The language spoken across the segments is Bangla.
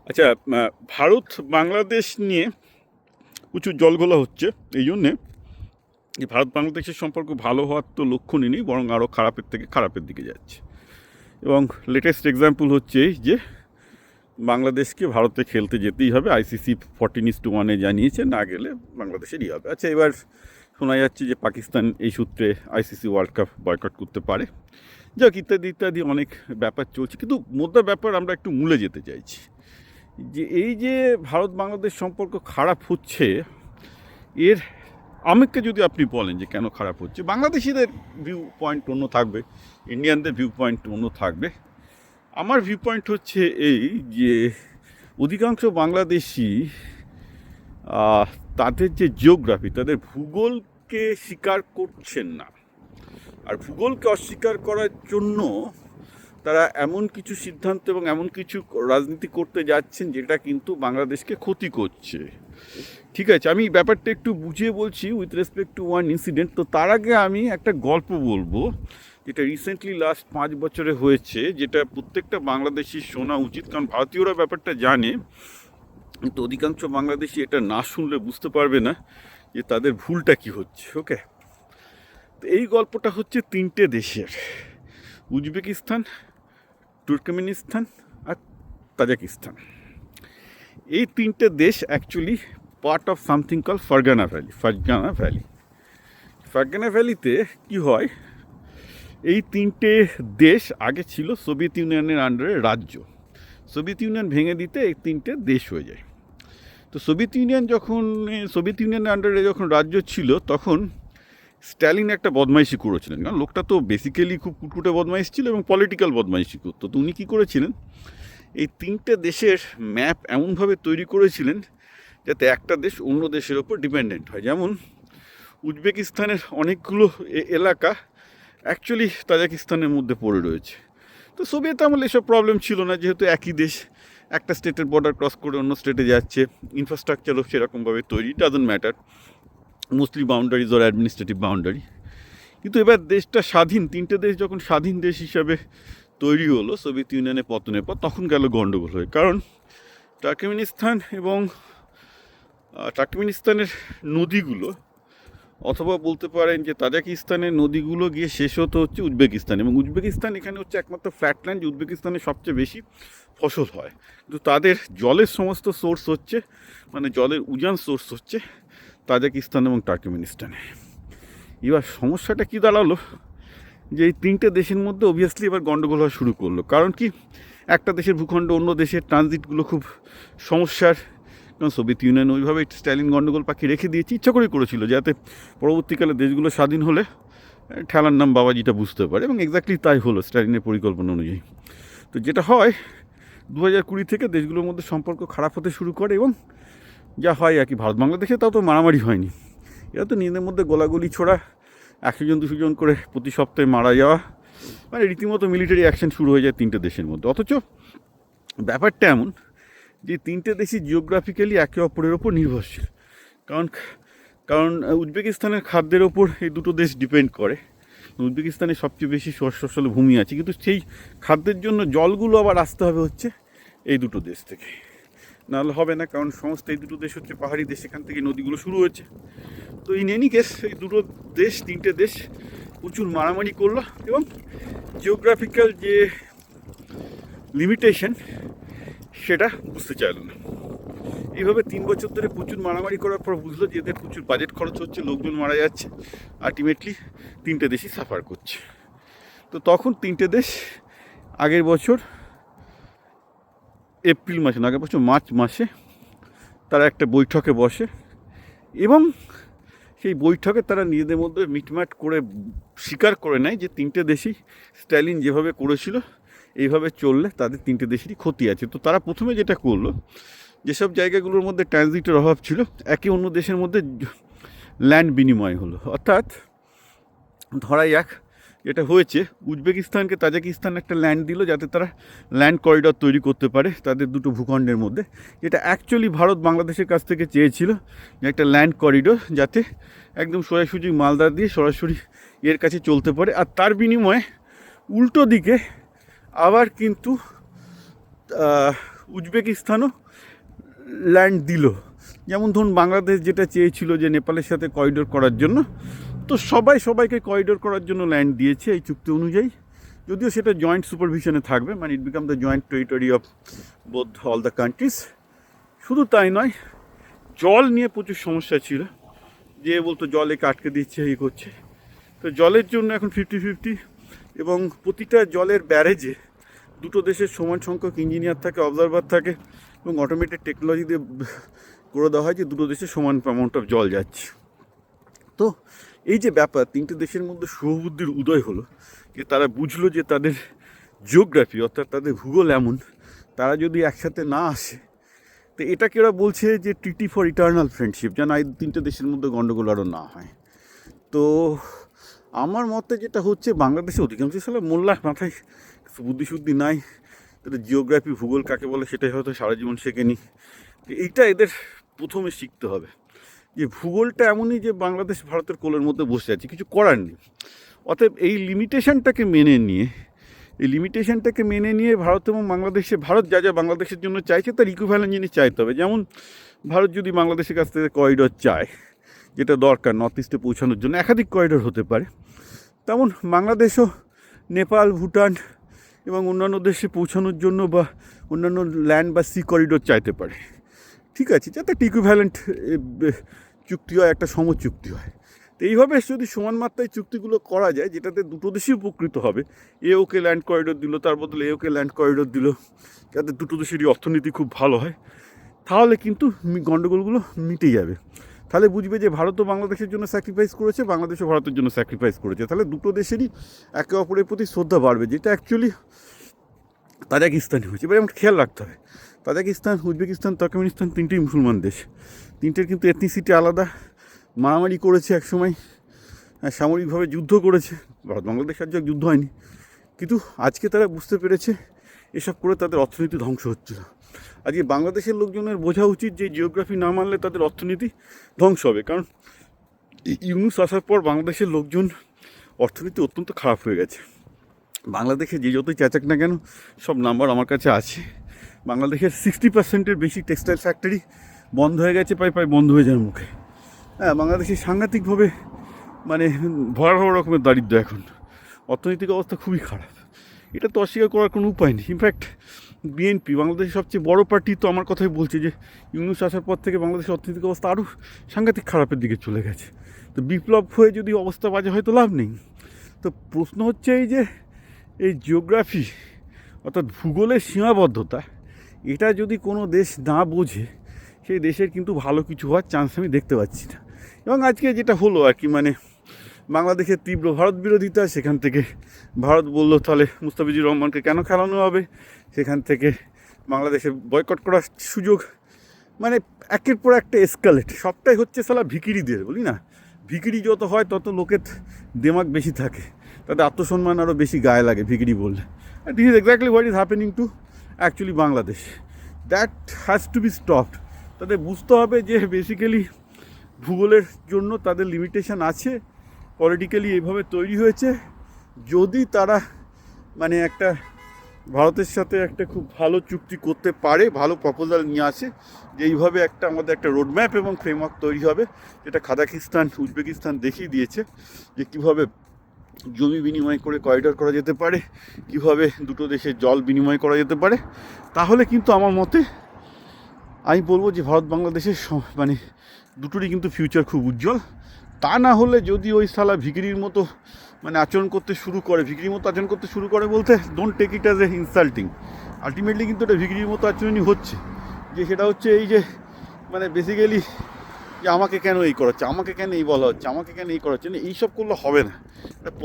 আচ্ছা, ভারত বাংলাদেশ নিয়ে প্রচুর জলঘোলা হচ্ছে। এই জন্যে এই ভারত বাংলাদেশের সম্পর্ক ভালো হওয়ার তো লক্ষণই নেই, বরং আরও খারাপের থেকে খারাপের দিকে যাচ্ছে। এবং লেটেস্ট এক্সাম্পল হচ্ছে এই যে বাংলাদেশকে ভারতে খেলতে যেতেই হবে, ICC 14:1 জানিয়েছে, না গেলে বাংলাদেশেরই হবে। আচ্ছা, এবার শোনা যাচ্ছে যে পাকিস্তান এই সূত্রে ICC ওয়ার্ল্ড কাপ বয়কট করতে পারে, যাক ইত্যাদি ইত্যাদি অনেক ব্যাপার চলছে। কিন্তু মোদ্দা ব্যাপার আমরা একটু মূলে যেতে চাইছি যে এই যে ভারত বাংলাদেশ সম্পর্ক খারাপ হচ্ছে, এর আমেককে যদি আপনি বলেন যে কেন খারাপ হচ্ছে, বাংলাদেশিদের ভিউ পয়েন্ট অন্য থাকবে, ইন্ডিয়ানদের ভিউ পয়েন্ট অন্য থাকবে। আমার ভিউ পয়েন্ট হচ্ছে এই যে অধিকাংশ বাংলাদেশি তাদের যে জিওগ্রাফি, তাদের ভূগোলকে স্বীকার করছেন না। আর ভূগোলকে অস্বীকার করার জন্য তারা এমন কিছু সিদ্ধান্ত এবং এমন কিছু রাজনীতি করতে যাচ্ছেন যেটা কিন্তু বাংলাদেশকে ক্ষতি করছে। ঠিক আছে, আমি ব্যাপারটা একটু বুঝিয়ে বলছি with respect to one incident. তো তার আগে আমি একটা গল্প বলবো যেটা রিসেন্টলি লাস্ট 5 বছরে হয়েছে, যেটা প্রত্যেকটা বাংলাদেশি শোনা উচিত, কারণ ভারতীয়রা ব্যাপারটা জানে, কিন্তু অধিকাংশ বাংলাদেশি এটা না শুনলে বুঝতে পারবে না যে তাদের ভুলটা কি হচ্ছে। ওকে, তো এই গল্পটা হচ্ছে 3টে দেশের, উজবেকিস্তান, তুর্কমেনিস্তান আর তাজিকিস্তান। এই 3টে দেশ actually part of something call Fergana valley. Fergana ভ্যালিতে কী হয়, এই 3টে দেশ আগে ছিল সোভিয়েত ইউনিয়নের আন্ডারে রাজ্য। সোভিয়েত ইউনিয়ন ভেঙে দিতে এই 3টে দেশ হয়ে যায়। তো সোভিয়েত ইউনিয়নের আন্ডারে যখন রাজ্য ছিল, তখন স্ট্যালিন একটা বদমাইশি করেছিলেন, কারণ লোকটা তো বেসিক্যালি খুব কুটকুটে বদমাইশ ছিল এবং পলিটিক্যাল বদমাইশি করতো। তো উনি কী করেছিলেন, এই 3টে দেশের ম্যাপ এমনভাবে তৈরি করেছিলেন যাতে একটা দেশ অন্য দেশের ওপর ডিপেন্ডেন্ট হয়। যেমন উজবেকিস্তানের অনেকগুলো এলাকা অ্যাকচুয়ালি তাজিকিস্তানের মধ্যে পড়ে রয়েছে। তো সোভিয়েত আমলে এসব প্রবলেম ছিল না, যেহেতু একই দেশ, একটা স্টেটের বর্ডার ক্রস করে অন্য স্টেটে যাচ্ছে, ইনফ্রাস্ট্রাকচারও সেরকমভাবে তৈরি, doesn't matter mostly boundaries or administrative boundary. কিন্তু এবার দেশটা স্বাধীন, 3টে দেশ যখন স্বাধীন দেশ হিসাবে তৈরি হলো সোভিয়েত ইউনিয়নের পতনের পর, তখন গেল গণ্ডগোল হয়ে। কারণ টার্কমেনিস্তানের নদীগুলো, অথবা বলতে পারেন যে তাজিকিস্তানের নদীগুলো গিয়ে শেষ হতো হচ্ছে উজবেকিস্তান, এবং উজবেকিস্তান এখানে হচ্ছে একমাত্র ফ্ল্যাটল্যান্ড, যে উজবেকিস্তানে সবচেয়ে বেশি ফসল হয়। কিন্তু তাদের জলের সমস্ত সোর্স হচ্ছে, মানে জলের উজান সোর্স হচ্ছে তাজিকিস্তান এবং টার্কমেনিস্তানে। এবার সমস্যাটা কী দাঁড়ালো, যে এই 3টে দেশের মধ্যে অবভিয়াসলি এবার গণ্ডগোল হওয়া শুরু করলো। কারণ কি, একটা দেশের ভূখণ্ড অন্য দেশের ট্রানজিটগুলো খুব সমস্যার, কারণ সোভিয়েত ইউনিয়ন ওইভাবে স্ট্যালিন গণ্ডগোল পাখি রেখে দিয়েছে, ইচ্ছা করেই করেছিল যাতে পরবর্তীকালে দেশগুলো স্বাধীন হলে ঠেলার নাম বাবাজিটা বুঝতে পারে, এবং এক্স্যাক্টলি তাই হলো স্ট্যালিনের পরিকল্পনা অনুযায়ী। তো যেটা হয়, 2020 থেকে দেশগুলোর মধ্যে সম্পর্ক খারাপ হতে শুরু করে, এবং যা হয় আর কি, ভারত বাংলাদেশে তাও তো মারামারি হয়নি, এরা তো নিজেদের মধ্যে গোলাগুলি ছোড়া, 100 জন 200 জন করে প্রতি সপ্তাহে মারা যাওয়া, মানে রীতিমতো মিলিটারি অ্যাকশন শুরু হয়ে যায় 3টে দেশের মধ্যে। অথচ ব্যাপারটা এমন যে 3টে দেশই জিওগ্রাফিক্যালি একে অপরের ওপর নির্ভরশীল। কারণ কারণ উজবেকিস্তানের খাদ্যের ওপর এই দুটো দেশ ডিপেন্ড করে। উজবেকিস্তানে সবচেয়ে বেশি শস্যশাল ভূমি আছে, কিন্তু সেই খাদ্যের জন্য জলগুলো আবার আসতে হবে হচ্ছে এই দুটো দেশ থেকে, নাহলে হবে না, কারণ সমস্ত এই দুটো দেশ হচ্ছে পাহাড়ি দেশ, এখান থেকে নদীগুলো শুরু হয়েছে। তো ইন এনি কেস এই দুটো দেশ, 3টে দেশ প্রচুর মারামারি করলো, এবং জিওগ্রাফিক্যাল যে লিমিটেশন সেটা বুঝতে চাইল না। এইভাবে 3 বছর ধরে প্রচুর মারামারি করার পর বুঝলো যে এদের প্রচুর বাজেট খরচ হচ্ছে, লোকজন মারা যাচ্ছে, আলটিমেটলি 3টে দেশই সাফার করছে। তো তখন 3টে দেশ আগের বছর এপ্রিল মাসে, আগের বছর মার্চ মাসে তারা একটা বৈঠকে বসে, এবং সেই বৈঠকে তারা নিজেদের মধ্যে মিটমাট করে স্বীকার করে নেয় যে 3টে দেশই স্ট্যালিন যেভাবে করেছিল এইভাবে চললে তাদের 3টে দেশেরই ক্ষতি আছে। তো তারা প্রথমে যেটা করলো, যেসব জায়গাগুলোর মধ্যে ট্রানজিটের অভাব ছিল, একে অন্য দেশের মধ্যে ল্যান্ড বিনিময় হলো। অর্থাৎ ধরা যাক, যেটা হয়েছে, উজবেকিস্তানকে তাজিকিস্তান একটা ল্যান্ড দিল যাতে তারা ল্যান্ড করিডর তৈরি করতে পারে তাদের দুটো ভূখণ্ডের মধ্যে, যেটা অ্যাকচুয়ালি ভারত বাংলাদেশের কাছ থেকে চেয়েছিল, যে একটা ল্যান্ড করিডর যাতে একদম সোজাসুজি মালদা দিয়ে সরাসরি এর কাছে চলতে পারে। আর তার বিনিময়ে উল্টো দিকে আবার কিন্তু উজবেকিস্তানও ল্যান্ড দিল। যেমন ধরুন বাংলাদেশ যেটা চেয়েছিল যে নেপালের সাথে করিডোর করার জন্য, তো সবাইকে করিডোর করার জন্য ল্যান্ড দিয়েছে এই চুক্তি অনুযায়ী, যদিও সেটা জয়েন্ট সুপারভিশনে থাকবে, মানে it become the joint territory of both all the countries. শুধু তাই নয়, জল নিয়ে প্রচুর সমস্যা ছিল, যে বলতো জল একে আটকে দিচ্ছে, এই করছে। তো জলের জন্য এখন 50-50, এবং প্রতিটা জলের ব্যারেজে দুটো দেশের সমান সংখ্যক ইঞ্জিনিয়ার থাকে, অবজারভার থাকে, এবং অটোমেটেড টেকনোলজি দিয়ে করে দেওয়া হয় যে দুটো দেশে সমান অ্যামাউন্ট অফ জল যাচ্ছে। তো এই যে ব্যাপার, তিনটে দেশের মধ্যে শুভবুদ্ধির উদয় হলো, যে তারা বুঝলো যে তাদের জিওগ্রাফি অর্থাৎ তাদের ভূগোল এমন, তারা যদি একসাথে না আসে, তো এটাকে ওরা বলছে যে ট্রিটি ফর ইটার্নাল ফ্রেন্ডশিপ, যেন এই তিনটে দেশের মধ্যে গণ্ডগোল আরও না হয়। তো আমার মতে যেটা হচ্ছে, বাংলাদেশে অধিকাংশ সালে মোল্লার মাথায় বুদ্ধিশুদ্ধি নাই, তাদের জিওগ্রাফি ভূগোল কাকে বলে সেটাই হয়তো সারা জীবন শেখেনি। এইটা এদের প্রথমে শিখতে হবে, যে ভূগোলটা এমনই যে বাংলাদেশ ভারতের কোলের মধ্যে বসে আছে, কিছু করার নেই। অতএব এই লিমিটেশনটাকে মেনে নিয়ে ভারত এবং বাংলাদেশে, ভারত যা যা বাংলাদেশের জন্য চাইছে তার ইকুইভ্যালেন্ট জিনিস চাইতে হবে। যেমন ভারত যদি বাংলাদেশের কাছ থেকে করিডোর চায়, যেটা দরকার নর্থ ইস্টে পৌঁছানোর জন্য, একাধিক করিডোর হতে পারে, তেমন বাংলাদেশও নেপাল, ভুটান এবং অন্যান্য দেশে পৌঁছানোর জন্য বা অন্যান্য ল্যান্ড বা সি করিডোর চাইতে পারে। ঠিক আছে, যাতে একটা ইকুইভ্যালেন্ট চুক্তি হয়, একটা সমচুক্তি হয়। তো এইভাবে যদি সমান মাত্রায় চুক্তিগুলো করা যায়, যেটাতে দুটো দেশই উপকৃত হবে, এ ওকে ল্যান্ড করিডোর দিল, তার বদলে এ ওকে ল্যান্ড করিডোর দিল, যাতে দুটো দেশেরই অর্থনীতি খুব ভালো হয়, তাহলে কিন্তু গণ্ডগোলগুলো মিটে যাবে। তাহলে বুঝবে যে ভারতও বাংলাদেশের জন্য স্যাক্রিফাইস করেছে, বাংলাদেশও ভারতের জন্য স্যাক্রিফাইস করেছে। তাহলে দুটো দেশেরই একে অপরের প্রতি শ্রদ্ধা বাড়বে, যেটা অ্যাকচুয়ালি তাজিকিস্তানে হয়েছে। এবার আমাকে খেয়াল রাখতে হবে, তাজিকিস্তান, উজবেকিস্তান, তুর্কমেনিস্তান তিনটেই মুসলমান দেশ, তিনটের কিন্তু এথনিসিটি আলাদা, মারামারি করেছে একসময়, সামরিকভাবে যুদ্ধ করেছে। ভারত বাংলাদেশ আর যুদ্ধ হয়নি, কিন্তু আজকে তারা বুঝতে পেরেছে এসব করে তাদের অর্থনীতি ধ্বংস হচ্ছিল। আজকে বাংলাদেশের লোকজনের বোঝা উচিত যে জিওগ্রাফি না মানলে তাদের অর্থনীতি ধ্বংস হবে, কারণ ইউনুস আসার পর বাংলাদেশের লোকজন অর্থনীতি অত্যন্ত খারাপ হয়ে গেছে। বাংলাদেশে যে যতই চেঁচাক না কেন, সব নাম্বার আমার কাছে আছে, বাংলাদেশের 60%-এর বেশি টেক্সটাইল ফ্যাক্টরি বন্ধ হয়ে গেছে, প্রায় বন্ধ হয়ে যাওয়ার মুখে। হ্যাঁ, বাংলাদেশে সাংঘাতিকভাবে মানে ভয়াবহ রকমের দারিদ্র্য, এখন অর্থনৈতিক অবস্থা খুবই খারাপ। এটা তো অস্বীকার করার কোনো উপায় নেই। ইনফ্যাক্ট বিএনপি, বাংলাদেশের সবচেয়ে বড় পার্টি, তো আমার কথাই বলছে যে ইউনুস আসার পর থেকে বাংলাদেশের অর্থনৈতিক অবস্থা আরও সাংঘাতিক খারাপের দিকে চলে গেছে। তো বিপ্লব হয়ে যদি অবস্থা বাজে হয় তো লাভ নেই। তো প্রশ্ন হচ্ছে এই জিওগ্রাফি অর্থাৎ ভূগোলের সীমাবদ্ধতা, এটা যদি কোনো দেশ না বোঝে, সেই দেশের কিন্তু ভালো কিছু হওয়ার চান্স আমি দেখতে পাচ্ছি না। এবং আজকে যেটা হলো আর কি, মানে বাংলাদেশের তীব্র ভারত বিরোধিতা, সেখান থেকে ভারত বললো তাহলে মুস্তাফিজুর রহমানকে কেন খেলানো হবে, সেখান থেকে বাংলাদেশে বয়কট করার সুযোগ, মানে একের পর একটা এসকালেট। সবটাই হচ্ছে সালা ভিখিরিদের, বলি না, ভিখিরি যত হয় তত লোকের দেমাগ বেশি থাকে, তাদের আত্মসম্মান আরও বেশি গায়ে লাগে ভিখিরি বললে। This is exactly what is happening two actually Bangladesh. That has to be stopped. তাদের বুঝতে হবে যে বেসিক্যালি ভূগোলের জন্য তাদের লিমিটেশন আছে, পলিটিক্যালি এইভাবে তৈরি হয়েছে। যদি তারা মানে একটা ভারতের সাথে একটা খুব ভালো চুক্তি করতে পারে, ভালো প্রপোজাল নিয়ে আসে, যে এইভাবে একটা আমাদের একটা রোডম্যাপ এবং ফ্রেমওয়ার্ক তৈরি হবে, যেটা কাজাকিস্তান, উজবেকিস্তান দেখিয়ে দিয়েছে যে কীভাবে জমি বিনিময় করে করিডোর করা যেতে পারে, কিভাবে দুটো দেশের জল বিনিময় করা যেতে পারে, তাহলে কিন্তু আমার মতে আমি বলবো যে ভারত বাংলাদেশের মানে দুটোরই কিন্তু ফিউচার খুব উজ্জ্বল। তা না হলে যদি ওই সালা ভিখিরির মতো মানে আচরণ করতে শুরু করে বলতে don't take it as a insulting, ultimately কিন্তু এটা ভিখিরির মতো আচরণই হচ্ছে। যে সেটা হচ্ছে এই যে মানে বেসিক্যালি যে আমাকে কেন এই করাচ্ছে, আমাকে কেন এই বলা হচ্ছে, আমাকে কেন এই করাচ্ছে না, এইসব করলে হবে না।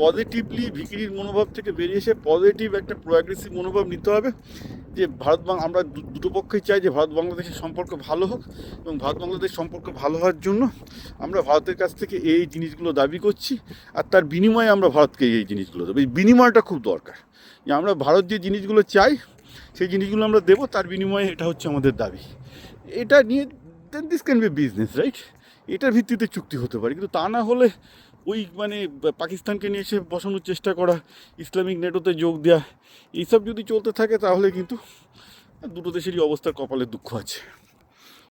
পজিটিভলি ভিখিরির মনোভাব থেকে বেরিয়ে এসে পজিটিভ একটা প্রোগ্রেসিভ মনোভাব নিতে হবে, যে আমরা দুটো পক্ষই চাই যে ভারত বাংলাদেশের সম্পর্ক ভালো হোক, এবং ভারত বাংলাদেশ সম্পর্ক ভালো হওয়ার জন্য আমরা ভারতের কাছ থেকে এই জিনিসগুলো দাবি করছি, আর তার বিনিময়ে আমরা ভারতকে এই জিনিসগুলো দেবো। এই বিনিময়টা খুব দরকার, যে আমরা ভারত যে জিনিসগুলো চাই সেই জিনিসগুলো আমরা দেবো, তার বিনিময়ে এটা হচ্ছে আমাদের দাবি। এটা নিয়ে then this can be business, right? এটার ভিত্তিতে চুক্তি হতে পারে, কিন্তু তা না হলে ওই মানে পাকিস্তানকে নিয়ে এসে বসানোর চেষ্টা করা, ইসলামিক নেটোতে যোগ দেওয়া, এইসব যদি চলতে থাকে তাহলে কিন্তু দুটো দেশেরই অবস্থার কপালে দুঃখ আছে।